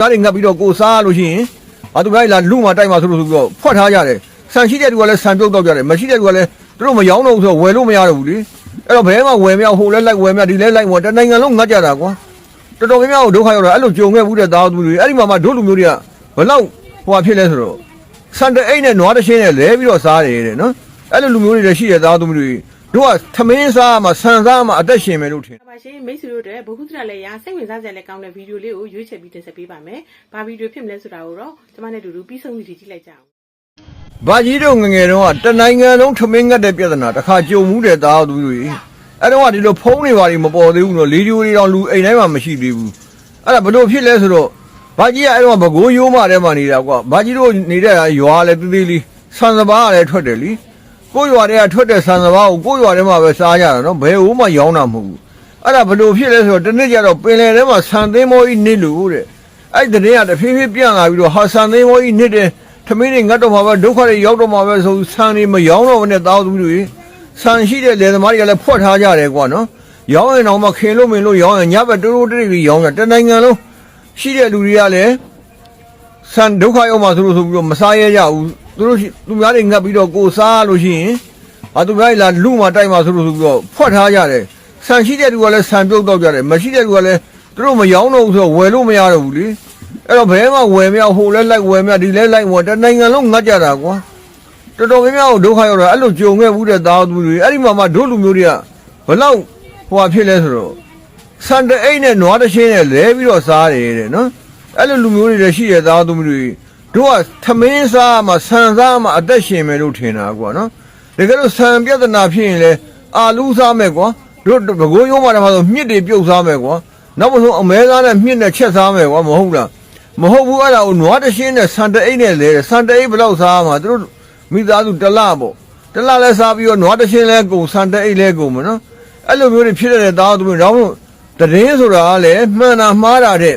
ဒါတွေငတ်ပြီးတော့ကိုစားလို့ရှိရင်သူကလာလူမှတိုက်မှာဆိုလို့ဖွက်ထားကြတယ်ဆန်ရှိတဲ့သူကလည်းဆန်ပြုတ်တော့ကြတယ်မရှိတဲ့သူကလည်းသူတို့မရောင်းတော့ဘူးဆိုတော့ဝယ်လို့မရတော့ဘူးလေအဲ့တော့ဘယ်မှဝယ်မရဟိုလဲလိုက်ဝယ်မရဒီလဲလိုက်ဝယ်တနိုင်ငံလုံးငတ်ကြတာကွာတော်တော်များများဒုက္ခရောက်တာအဲ့လိုကြုံခဲ့ဘူးတဲ့သားသူတွေအဲ့ဒီမှာမှတို့လူမျိုးတွေကဘလောက်ဟိုဖြစ်လဲဆိုတော့စန်တအိတ်နဲ့နွားတစ်ချင်းနဲ့လဲပြီးတော့စားတယ်တဲ့နော်အဲ့လိုလူမျိုးတွေလည်းရှိတဲ့သားသူမျိုးတွေတို့ကသမင်းစားမှဆန်စားမှအသက်ရှင်မယ်လို့ထင်ပါရှင်မိတ်ဆွေတို့တွေဘုခုတရလည်းရစိတ်ဝင်စားစရာလည်းကောင်းတဲ့ဗီဒီယိုလေးကိုရွေးချယ်ပြီးတင်ဆက်ပေးပါမယ်။ဘာဗီဒီယိုဖြစ်မလဲဆိုတာကိုတော့ကျွန်မနဲ့အတူတူပြီးဆုံးပြီးကြည့်လိုက်ကြအောင်။ဘာကြီးတို့ငငယ်တုန်းကတနိုင်ငံလုံးထမင်းငတ်တဲ့ပြဿနာတစ်ခါကြုံမှုတဲ့သားသူတွေအဲ့တော့ကဒီလိုဖုံးနေပါလိမပေါ်သေးဘူးနော်လေဒီယိုတွေတော့လူအိမ်တိုင်းမှာမရှိသေးဘူး။အဲ့ဒါဘလို့ဖြစ်လဲဆိုတော့ဘာကြီးကအဲ့တော့ဘကိုးရိုးမထဲမှာနေတာကွာဘာကြီးတို့နေတဲ့ရွာလည်းသေးသေးလေးဆန်စပါးလည်းထွက်တယ်လीကိုရွာတွေကထွက်တဲ့ဆန်စပါးကိုကိုရွာထဲမှာပဲစားကြတာနော်ဘယ်ဦးမှရောင်းတာမဟုတ်ဘူးအဲ့ဒါဘလို့ဖြစ်လဲဆိုတော့တနေ့ကျတော့ပင်လယ်ထဲမှာဆန်သင်းမောကြီးနစ်လို့တဲ့အဲ့ဒီတဲ့ကတဖြည်းဖြည်းပြန့်လာပြီးတော့ဟာဆန်သင်းမောကြီးနစ်တယ်ထမင်းတွေငတ်တော့မှာပဲဒုက္ခတွေရောက်တော့မှာပဲဆိုဆန်တွေမရောင်းတော့ဘဲနဲ့တောင်းသူတွေဆန်ရှိတဲ့လယ်သမားတွေကလည်းဖွက်ထားကြတယ်ကွာနော်ရောင်းရင်တော့မခင်လို့မင်းလို့ရောင်းရင်ညဘက်တိုးတိုးတိတ်ပြီးရောင်းတာတနိုင်ငံလုံးရှိတဲ့လူတွေကလည်းဆန်ဒုက္ခရောက်မှာဆိုလို့ဆိုပြီးတော့မစားရကြဘူးသူများတွေငတ်ပြီးတော့ကိုစားလို့ရှိရင်သူများလာလူမှတိုက်မှာဆိုလို့ဆိုပြီးတော့ဖွက်ထားကြတယ်ဆန်ရှိတဲ့သူကလည်းဆန်ပြုတ်တော့ကြတယ်မရှိတဲ့သူကလည်းသူတို့မရောင်းတော့ဘူးဆိုတော့ဝယ်လို့မရတော့ဘူးလေအဲ့တော့ဘယ်မှဝယ်မရဟိုလဲလိုက်ဝယ်မရဒီလဲလိုက်ဝယ်တနိုင်ငံလုံးငတ်ကြတာကွာတော်တော်များများဒုက္ခရောက်တာအဲ့လိုကြုံခဲ့ဘူးတဲ့သားသူတွေအဲ့ဒီမှာတို့လူမျိုးတွေကဘလောက်ဖြစ်လဲဆိုတော့စန်တအိတ်နဲ့နွားတစ်ချင်းနဲ့လဲပြီးတော့စားတယ်တဲ့နော်အဲ့လိုလူမျိုးတွေလည်းရှိတဲ့သားသူတွေတို့ကသမင်းစားမှဆန်စားမှအသက်ရှင်မယ်လို့ထင်တာကွာနော်တကယ်လို့ဆန်ပြဿနာဖြစ်ရင်လေအာလူးစားမယ်ကွာတို့ဘကိုးရိုးမှတည်းမှာဆိုမြစ်တွေပြုတ်စားမယ်ကွာနောက်မဆုံးအမဲသားနဲ့မြစ်နဲ့ချက်စားမယ်ကွာမဟုတ်လားမဟုတ်ဘူးအဲ့ဒါကိုနွားတရှင်းနဲ့ဆန်တအိတ်နဲ့လဲဆန်တအိတ်ဘယ်လောက်စားမှာတို့မိသားစုတစ်လပေါ့တစ်လလဲစားပြီးတော့နွားတရှင်းလဲကုန်ဆန်တအိတ်လဲကုန်မနော်အဲ့လိုမျိုးတွေဖြစ်တဲ့သားသူတွေတော့တရင်ဆိုတာကလည်းမှန်တာမှားတာတဲ့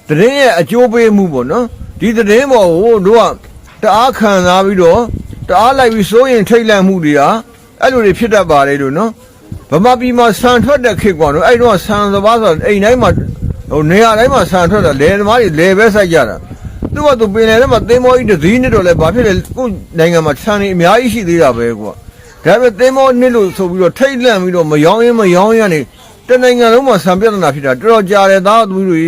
တရင်ရဲ့အကျိုးပေးမှုပေါ့နော်ဒီသတင်းပေါ်ကိုတို့ကတအားခံစားပြီးတော့တအားလိုက်ပြီးစိုးရင်ထိတ်လန့်မှုတွေကအဲ့လိုတွေဖြစ်တတ်ပါတယ်လို့နော်ဗမာပြည်မှာဆန်ထွက်တဲ့ခေတ်ကွာနော်အဲ့တော့ဆန်စပါးဆိုအိမ်တိုင်းမှာနေရာတိုင်းမှာဆန်ထွက်တာလယ်သမားတွေလယ်ပဲစိုက်ကြတာသူကသူပင်လယ်ထဲမှာသင်းမောကြီးတစ်စီးနစ်တော့လဲဘာဖြစ်လဲကိုယ်နိုင်ငံမှာဆန်တွေအများကြီးရှိသေးတာပဲကွာဒါပေမဲ့သင်းမောနစ်လို့ဆိုပြီးတော့ထိတ်လန့်ပြီးတော့မရောင်းရနေတနိုင်ငံလုံးမှာဆန်ပြဿနာဖြစ်တာတော်တော်ကြာတယ်သားသူတွေ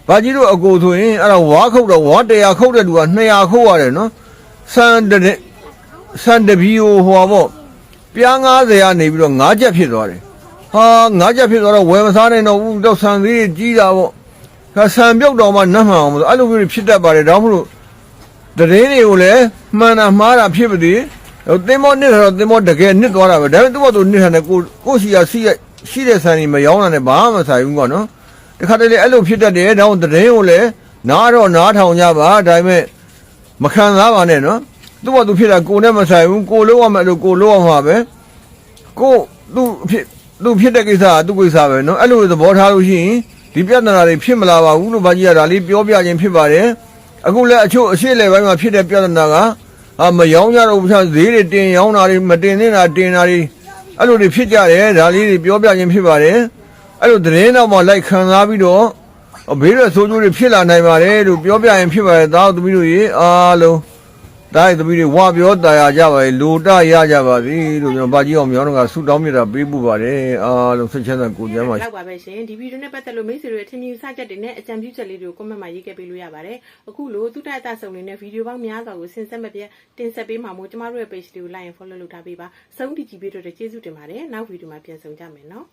ဘာကြီးတို့အကိုဆိုရင်အဲ့ဒါဝါခုတ်တော့ဝါ100ခုတ်တဲ့လူက200ခုတ်ရတယ်နော်ဆန်တပီဟိုပေါ့ပြား90ကနေပြီးတော့9ချက်ဖြစ်သွားတယ်ဟာ9ချက်ဖြစ်သွားတော့ဝယ်မစားနိုင်တော့ဘူးတော့ဆန်သေးကြီးတာပေါ့ဒါဆန်ပြုတ်တော့မှနတ်မှန်အောင်ဆိုအဲ့လိုမျိုးဖြစ်တတ်ပါတယ်ဒါမှမဟုတ်တရင်တွေကိုလည်းမှန်တာမှားတာဖြစ်ပါသေးသင်းမောနစ်တော့သင်းမောတကယ်နစ်သွားတာပဲဒါပေမဲ့သူ့ဘာသူနစ်တယ်ကိုရှိတဲ့ဆန်ကြီးမရောင်းတာနဲ့ဘာမှမဆိုင်ဘူးကွာနော်တခါတလေအဲ့လိုဖြစ်တတ်တယ်ဒါကြောင့်တရင်ကိုလည်းနားထောင်ကြပါဒါပေမဲ့မခံစားပါနဲ့နော်သူ့ဘာသူဖြစ်တာကိုနဲ့မဆိုင်ဘူးကိုလုံးဝမလို့ကိုလုံးဝမှာပဲကိုသူဖြစ်တဲ့ကိစ္စကသူ့ကိစ္စပဲနော်အဲ့လိုသဘောထားလို့ရှိရင်ဒီပြဿနာတွေဖြစ်မလာပါဘူးလို့ဘာကြီးကဒါလေးပြောပြခြင်းဖြစ်ပါတယ်အခုလည်းအချို့အရှိလေပိုင်းမှာဖြစ်တဲ့ပြဿနာကမရောင်းကြတော့ဘူးဖြာဈေးတွေတင်ရောင်းတာတွေမတင်နေတာတင်တာတွေအဲ့လိုတွေဖြစ်ကြတယ်ဒါလေးတွေပြောပြခြင်းဖြစ်ပါတယ်အဲ့လိုသတင်းတော့မှလိုက်ခံစားပြီးတော့ဘေးရဆိုးကျိုးတွေဖြစ်လာနိုင်ပါတယ်လို့ပြောပြရင်ဖြစ်ပါတယ်သားသမီးတို့ရေအားလုံးဒါသမီးတွေဝါပြောတာရကြပါလေလိုတရကြပါစေလို့ကျွန်တော်ဗာကြီးအောင်မြောင်းတော့ကဆုတောင်းမြတ်တာပေးပို့ပါတယ်အားလုံးဆက်ချမ်းသာကိုကြမ်းပါလောက်ပါပဲရှင်ဒီဗီဒီယိုနဲ့ပတ်သက်လို့မိတ်ဆွေတို့အထင်ကြီးစချက်တွေနဲ့အကြံပြုချက်လေးတွေကို comment မှာရေးခဲ့ပေးလို့ရပါတယ်အခုလိုသူတအဆုံလေးနဲ့ဗီဒီယိုပေါင်းများစွာကိုဆင်ဆက်မပြတ်တင်ဆက်ပေးမှာမို့ကျမတို့ရဲ့ page လေးကို like and follow လုပ်ထားပေးပါဆုံးတီကြည့်ပေးတော့ကျေးဇူးတင်ပါတယ်နောက်ဗီဒီယိုမှာပြန်ဆုံကြမယ်နော်